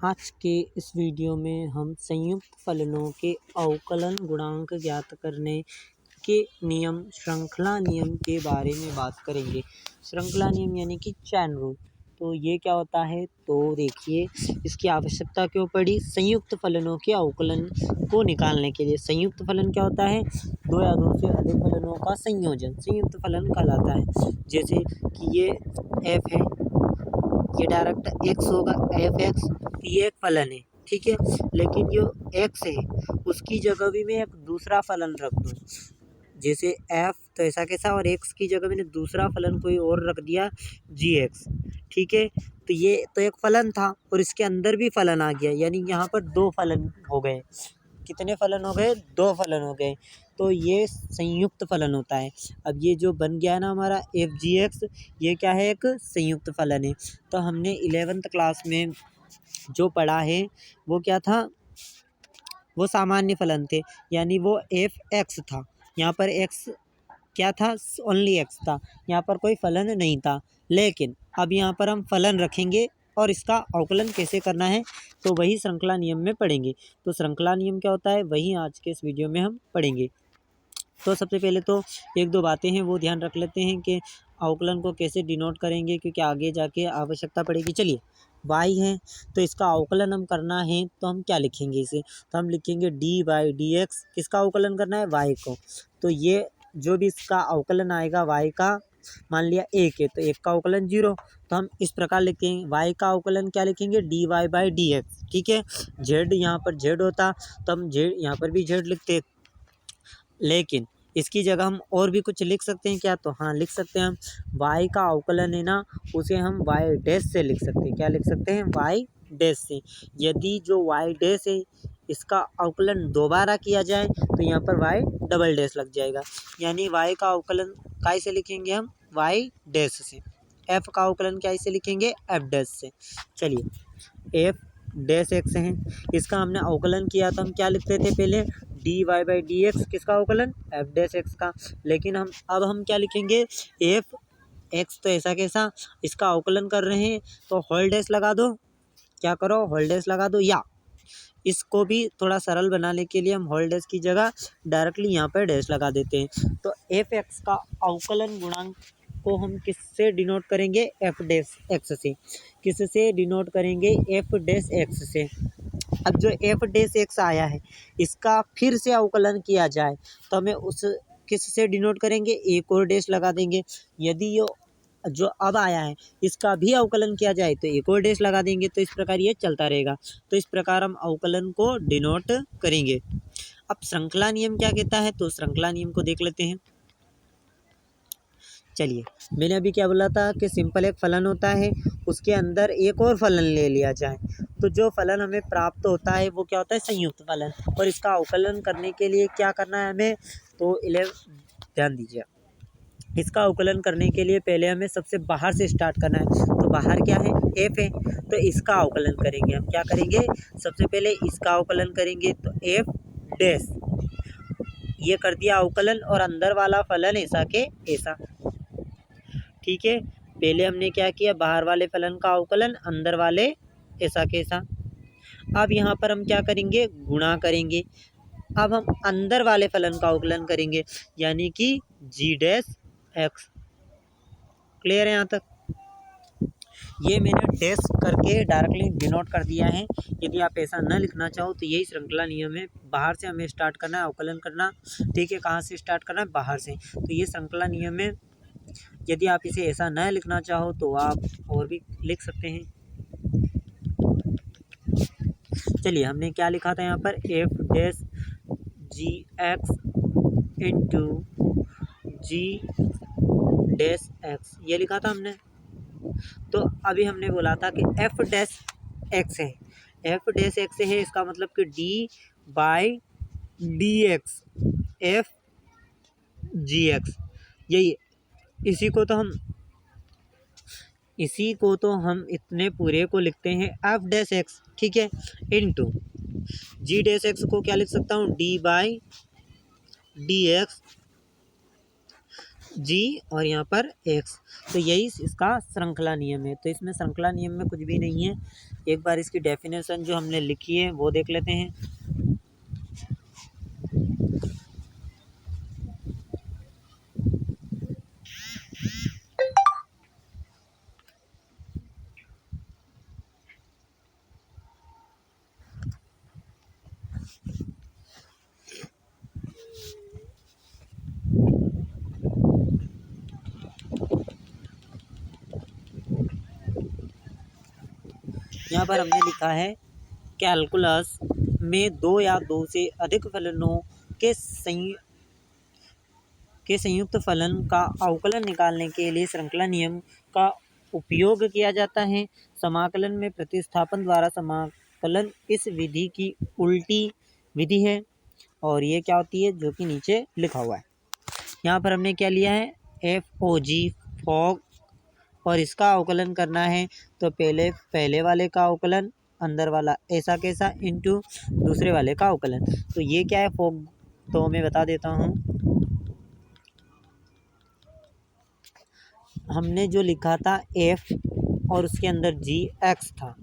आज के इस वीडियो में हम संयुक्त फलनों के अवकलन गुणांक ज्ञात करने के नियम श्रृंखला नियम के बारे में बात करेंगे। श्रृंखला नियम यानी कि चैन रूल। तो ये क्या होता है, तो देखिए इसकी आवश्यकता क्यों पड़ी। संयुक्त फलनों के अवकलन को निकालने के लिए। संयुक्त फलन क्या होता है, दो या दो से अधिक फलनों का संयोजन संयुक्त फलन कहलाता है। जैसे कि ये f है, ये डायरेक्ट x होगा, एफ एक्स, ये एक फलन है, ठीक है। लेकिन जो x है उसकी जगह भी मैं एक दूसरा फलन रख दूँ, जैसे f, तो ऐसा कैसा, और x की जगह मैंने दूसरा फलन कोई और रख दिया gx, ठीक है। तो ये तो एक फलन था और इसके अंदर भी फलन आ गया, यानी यहाँ पर दो फलन हो गए। कितने फलन हो गए, दो फलन हो गए। तो ये संयुक्त फलन होता है। अब ये जो बन गया ना हमारा f(g(x), ये क्या है, एक संयुक्त फलन है। तो हमने 11th क्लास में जो पढ़ा है वो क्या था, वो सामान्य फलन थे, यानी वो f(x) था। यहाँ पर x क्या था, ओनली x था, यहाँ पर कोई फलन नहीं था। लेकिन अब यहाँ पर हम फलन रखेंगे और इसका अवकलन कैसे करना है तो वही श्रृंखला नियम में पढ़ेंगे। तो श्रृंखला नियम क्या होता है, वही आज के इस वीडियो में हम पढ़ेंगे। तो सबसे पहले तो एक दो बातें हैं वो ध्यान रख लेते हैं कि अवकलन को कैसे डिनोट करेंगे, क्योंकि आगे जाके आवश्यकता पड़ेगी। चलिए, y है तो इसका अवकलन हम करना है, तो हम क्या लिखेंगे इसे, तो हम लिखेंगे dy/dx। किसका अवकलन करना है, y को। तो ये जो भी इसका अवकलन आएगा y का, मान लिया 1 है तो 1 का अवकलन 0, तो हम इस प्रकार लिखेंगे y का अवकलन क्या लिखेंगे, dy/dx, ठीक है। z यहाँ पर z होता तो हम z यहाँ पर भी z लिखते, लेकिन इसकी जगह हम और भी कुछ लिख सकते हैं क्या, तो हाँ लिख सकते हैं हम y का अवकलन है ना, उसे हम y डैश से लिख सकते हैं। क्या लिख सकते हैं, y डैश से। यदि जो y डैश है इसका अवकलन दोबारा किया जाए तो यहाँ पर y डबल डैश लग जाएगा, यानी y का अवकलन कैसे लिखेंगे हम, y डैश से। f का अवकलन कैसे लिखेंगे, f डैश से। चलिए, f डैश x है, इसका हमने अवकलन किया तो हम क्या लिखते थे पहले, dy/dx, किसका अवकलन, f डैश x का। लेकिन अब हम क्या लिखेंगे, f x, तो ऐसा कैसा, इसका अवकलन कर रहे हैं तो होल डैश लगा दो। क्या करो, होल डैश लगा दो, या इसको भी थोड़ा सरल बनाने के लिए हम होल डैश की जगह डायरेक्टली यहाँ पर डैश लगा देते हैं। तो एफ एक्स का अवकलन गुणांक को हम किससे डिनोट करेंगे, एफ डैश एक्स से। किससे डिनोट करेंगे, एफ डैश एक्स से। अब जो एफ डैश एक्स आया है इसका फिर से अवकलन किया जाए तो हमें उस किससे डिनोट करेंगे, एक और डैश लगा देंगे। यदि ये जो अब आया है इसका भी अवकलन किया जाए तो एक और डैश लगा देंगे। तो इस प्रकार ये चलता रहेगा। तो इस प्रकार हम अवकलन को डिनोट करेंगे। अब श्रृंखला नियम क्या कहता है, तो श्रृंखला नियम को देख लेते हैं। चलिए, मैंने अभी क्या बोला था कि सिंपल एक फलन होता है, उसके अंदर एक और फलन ले लिया जाए तो जो फलन हमें प्राप्त होता है वो क्या होता है, संयुक्त फलन। और इसका अवकलन करने के लिए क्या करना है हमें, तो ध्यान दीजिए, इसका अवकलन करने के लिए पहले हमें सबसे बाहर से स्टार्ट करना है। तो बाहर क्या है, f है, तो इसका अवकलन करेंगे हम। क्या करेंगे, सबसे पहले इसका अवकलन करेंगे, तो f डैश, ये कर दिया अवकलन, और अंदर वाला फलन ऐसा के ऐसा, ठीक है। पहले हमने क्या किया, बाहर वाले फलन का अवकलन, अंदर वाले ऐसा के ऐसा। अब यहाँ पर हम क्या करेंगे, गुणा करेंगे। अब हम अंदर वाले फलन का अवकलन करेंगे, यानी कि g डैश x। क्लियर है यहाँ तक, ये मैंने डैश करके डायरेक्टली डिनोट कर दिया है। यदि आप ऐसा न लिखना चाहो तो यही श्रृंखला नियम है, बाहर से हमें स्टार्ट करना है अवकलन करना, ठीक है। कहाँ से स्टार्ट करना है, बाहर से। तो ये श्रृंखला नियम है। यदि आप इसे ऐसा न लिखना चाहो तो आप और भी लिख सकते हैं। चलिए, हमने क्या लिखा था यहाँ पर, एफ डैश जी एक्स इंटू जी डैश एक्स, ये लिखा था हमने। तो अभी हमने बोला था कि एफ डैश एक्स है, एफ डैश एक्स है, इसका मतलब कि dy/dx एफ जी एक्स, यही। इसी को तो हम इतने पूरे को लिखते हैं एफ डैश एक्स, ठीक है, इनटू जी डैश एक्स को क्या लिख सकता हूँ, dy/dx जी और यहाँ पर एक्स। तो यही इसका श्रृंखला नियम है। तो इसमें श्रृंखला नियम में कुछ भी नहीं है। एक बार इसकी डेफिनेशन जो हमने लिखी है वो देख लेते हैं। यहाँ पर हमने लिखा है कैलकुलस में दो या दो से अधिक फलनों के संयुक्त फलन का अवकलन निकालने के लिए श्रृंखला नियम का उपयोग किया जाता है। समाकलन में प्रतिस्थापन द्वारा समाकलन इस विधि की उल्टी विधि है और ये क्या होती है जो कि नीचे लिखा हुआ है। यहाँ पर हमने क्या लिया है FOG फॉग और इसका अवकलन करना है तो पहले वाले का अवकलन अंदर वाला ऐसा कैसा इंटू दूसरे वाले का अवकलन। तो ये क्या है फॉग, तो मैं बता देता हूँ। हमने जो लिखा था F और उसके अंदर GX था,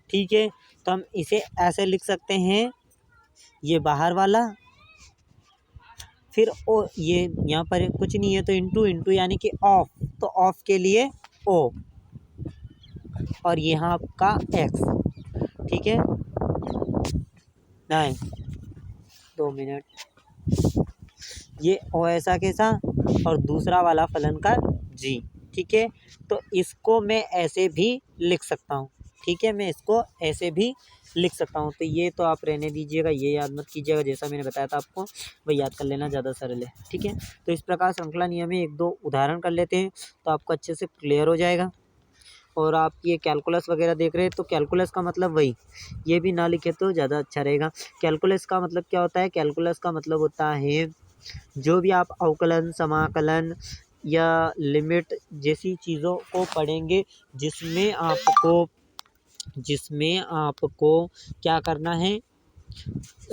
ठीक है। तो हम इसे ऐसे लिख सकते हैं, ये बाहर वाला फिर ओ, ये यहाँ पर कुछ नहीं है तो इंटू इंटू यानी कि ऑफ, तो ऑफ के लिए O और यहाँ आपका X, ठीक है। नहीं 2 मिनट, ये O ऐसा कैसा और दूसरा वाला फलन का G, ठीक है। तो इसको मैं ऐसे भी लिख सकता हूँ, ठीक है, मैं इसको ऐसे भी लिख सकता हूँ। तो ये तो आप रहने दीजिएगा, ये याद मत कीजिएगा, जैसा मैंने बताया था आपको वही याद कर लेना, ज़्यादा सरल है, ठीक है। तो इस प्रकार श्रृंखला नियम में एक दो उदाहरण कर लेते हैं तो आपको अच्छे से क्लियर हो जाएगा। और आप ये कैलकुलस वगैरह देख रहे हैं तो कैलकुलस का मतलब वही, ये भी ना लिखे तो ज़्यादा अच्छा रहेगा। कैलकुलस का मतलब क्या होता है, कैलकुलस का मतलब होता है जो भी आप अवकलन, समाकलन या लिमिट जैसी चीज़ों को पढ़ेंगे जिसमें आपको क्या करना है,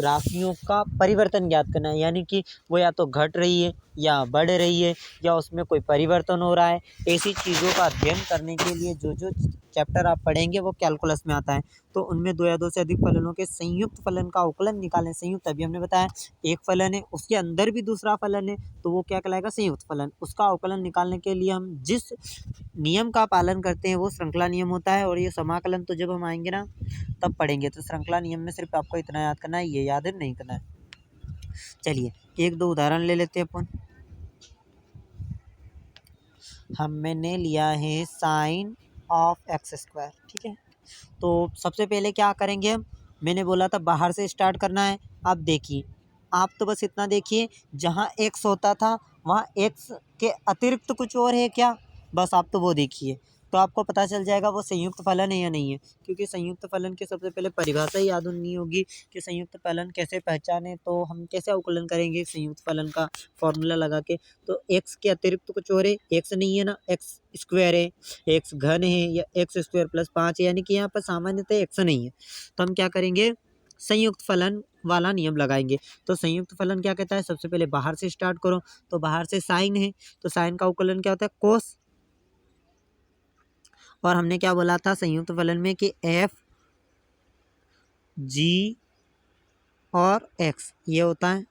राशियों का परिवर्तन ज्ञात करना है, यानी कि वो या तो घट रही है या बढ़ रही है या उसमें कोई परिवर्तन हो रहा है। ऐसी चीज़ों का अध्ययन करने के लिए जो जो चैप्टर आप पढ़ेंगे वो कैलकुलस में आता है। तो उनमें दो या दो से अधिक फलनों के संयुक्त फलन का अवकलन निकालें। संयुक्त अभी हमने बताया एक फलन है, उसके अंदर भी दूसरा फलन है, तो वो क्या कहलाएगा, संयुक्त फलन। उसका अवकलन निकालने के लिए हम जिस नियम का पालन करते हैं वो श्रृंखला नियम होता है। और ये समाकलन तो जब हम आएंगे ना तब पढ़ेंगे। तो श्रृंखला नियम में सिर्फ आपको इतना याद करना है, ये याद है नहीं करना है। चलिए एक दो उदाहरण ले लेते हैं अपन। हमने लिया है साइन ऑफ एक्स स्क्वायर, ठीक है। तो सबसे पहले क्या करेंगे हम, मैंने बोला था बाहर से स्टार्ट करना है। आप देखिए, आप तो बस इतना देखिए, जहाँ एक्स होता था वहाँ एक्स के अतिरिक्त कुछ और है क्या, बस आप तो वो देखिए, तो आपको पता चल जाएगा वो संयुक्त फलन है या नहीं है। क्योंकि संयुक्त फलन की सबसे पहले परिभाषा ही याद होनी होगी कि संयुक्त फलन कैसे पहचाने, तो हम कैसे अवकलन करेंगे संयुक्त फलन का फॉर्मूला लगा के। तो एक्स के अतिरिक्त कुछ और है, एक्स नहीं है ना, एक्स स्क्वायर है, एक्स घन है या एक्स स्क्वायर प्लस 5 है, यानी कि यहाँ पर सामान्यतः एक्स नहीं है। तो हम क्या करेंगे, संयुक्त फलन वाला नियम लगाएंगे। तो संयुक्त फलन क्या कहता है, सबसे पहले बाहर से स्टार्ट करो, तो बाहर से साइन है, तो साइन का अवकलन क्या होता है, कोस। और हमने क्या बोला था संयुक्त फलन में कि एफ जी और एक्स ये होता है।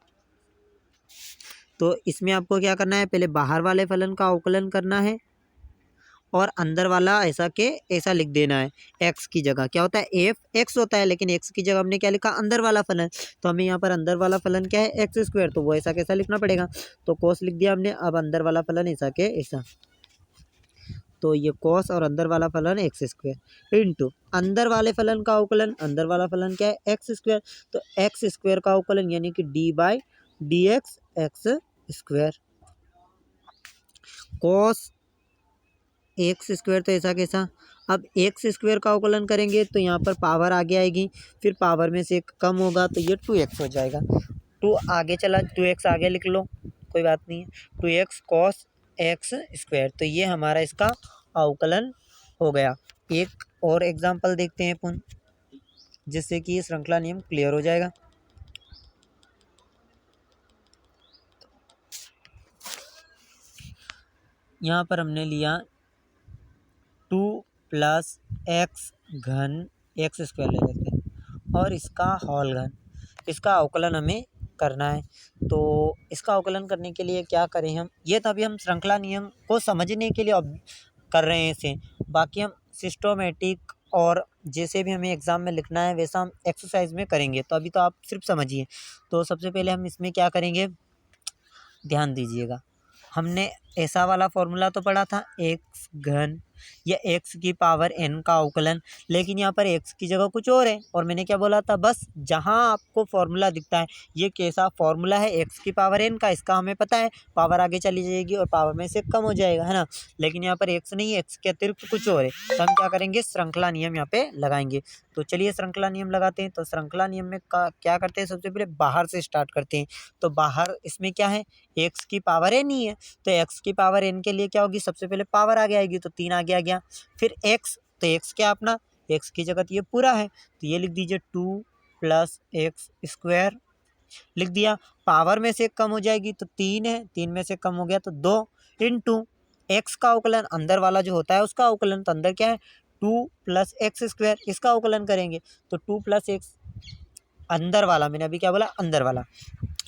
तो इसमें आपको क्या करना है, पहले बाहर वाले फलन का अवकलन करना है और अंदर वाला ऐसा के ऐसा लिख देना है। एक्स की जगह क्या होता है, एफ एक्स होता है, लेकिन एक्स की जगह हमने क्या लिखा, अंदर वाला फलन। तो हमें यहाँ पर अंदर वाला फलन क्या है, एक्स स्क्वायर, तो वो ऐसा कैसा लिखना पड़ेगा, तो कोस लिख दिया हमने। अब अंदर वाला फलन ऐसा के ऐसा, तो ये कॉस और अंदर वाला फलन एक्स स्क्वायर इंटू अंदर वाले फलन का अवकलन। अंदर वाला फलन क्या है, एक्स स्क्वायर, तो एक्स स्क्वायर का अवकलन यानी कि D by D x x square. Cos x square तो ऐसा कैसा, अब एक्स स्क्वायर का अवकलन करेंगे तो यहाँ पर पावर आगे आएगी, फिर पावर में से एक कम होगा तो ये 2x हो जाएगा। 2 आगे चला, 2x आगे लिख लो, कोई बात नहीं है, 2x कॉस एक्स स्क्वायर। तो ये हमारा इसका अवकलन हो गया। एक और एग्जांपल देखते हैं अपन, जिससे कि ये श्रृंखला नियम क्लियर हो जाएगा। यहाँ पर हमने लिया 2 प्लस एक्स घन एक्स स्क्वायर ले लेते हैं और इसका होल घन, इसका अवकलन हमें करना है। तो इसका अवकलन करने के लिए क्या करें हम, ये तो अभी हम श्रृंखला नियम को समझने के लिए अब कर रहे हैं इसे, बाकी हम सिस्टोमेटिक और जैसे भी हमें एग्ज़ाम में लिखना है वैसा हम एक्सरसाइज में करेंगे। तो अभी तो आप सिर्फ समझिए। तो सबसे पहले हम इसमें क्या करेंगे, ध्यान दीजिएगा। हमने ऐसा वाला फॉर्मूला तो पढ़ा था एक्स घन या एक्स की पावर n का अवकलन, लेकिन यहाँ पर x की जगह कुछ और है। और मैंने क्या बोला था, बस जहाँ आपको फॉर्मूला दिखता है ये कैसा फॉर्मूला है x की पावर n का, इसका हमें पता है पावर आगे चली जाएगी और पावर में से कम हो जाएगा, है ना। लेकिन यहाँ पर x नहीं है, x के अतिरिक्त कुछ और है। तो हम क्या करेंगे, श्रृंखला नियम यहाँ पे लगाएंगे। तो चलिए श्रृंखला नियम लगाते हैं। तो श्रृंखला नियम में क्या करते हैं, सबसे पहले बाहर से स्टार्ट करते हैं। तो बाहर इसमें क्या है, x की पावर n ही है। तो x की पावर n के लिए क्या होगी, सबसे पहले पावर आगे आएगी, तो 3 आगे आ गया। फिर x, तो x क्या अपना, x की जगह तो ये पूरा है, तो ये लिख दीजिए 2 प्लस एक्स स्क्वायर, लिख दिया। पावर में से कम हो जाएगी तो 3 है, 3 में से कम हो गया तो 2 इंटू एक्स का अवकलन, अंदर वाला जो होता है उसका अवकलन, तो अंदर क्या है 2 प्लस एक्स स्क्वायर, इसका अवकलन करेंगे। तो 2 प्लस एक्स अंदर वाला, मैंने अभी क्या बोला, अंदर वाला।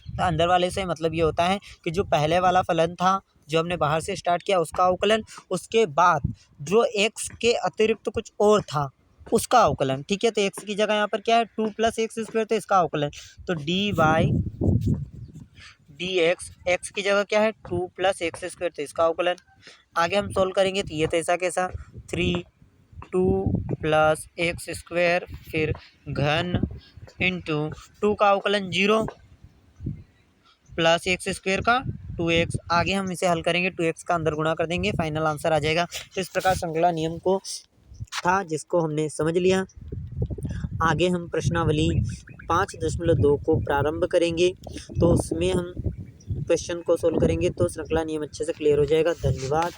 तो अंदर वाले से मतलब ये होता है कि जो पहले वाला फलन था जो हमने बाहर से स्टार्ट किया उसका अवकलन, उसके बाद जो x के अतिरिक्त कुछ और था उसका अवकलन, ठीक है। तो x की जगह यहाँ पर क्या है 2 प्लस एक्स स्क्वायर, तो इसका अवकलन, तो D by D x, x की जगह क्या है 2 प्लस एक्स स्क्वायर, तो इसका अवकलन। आगे हम सोल्व करेंगे तो ये तो ऐसा कैसा 3 2 प्लस एक्स स्क्वायर फिर घन इंटू 2 का अवकलन 0 प्लस एक्स स्क्वायर का 2x, आगे हम इसे हल करेंगे 2x का अंदर गुणा कर देंगे, फाइनल आंसर आ जाएगा। तो इस प्रकार श्रृंखला नियम को था जिसको हमने समझ लिया। आगे हम प्रश्नावली 5.2 को प्रारंभ करेंगे, तो उसमें हम क्वेश्चन को सोल्व करेंगे, तो श्रृंखला नियम अच्छे से क्लियर हो जाएगा। धन्यवाद।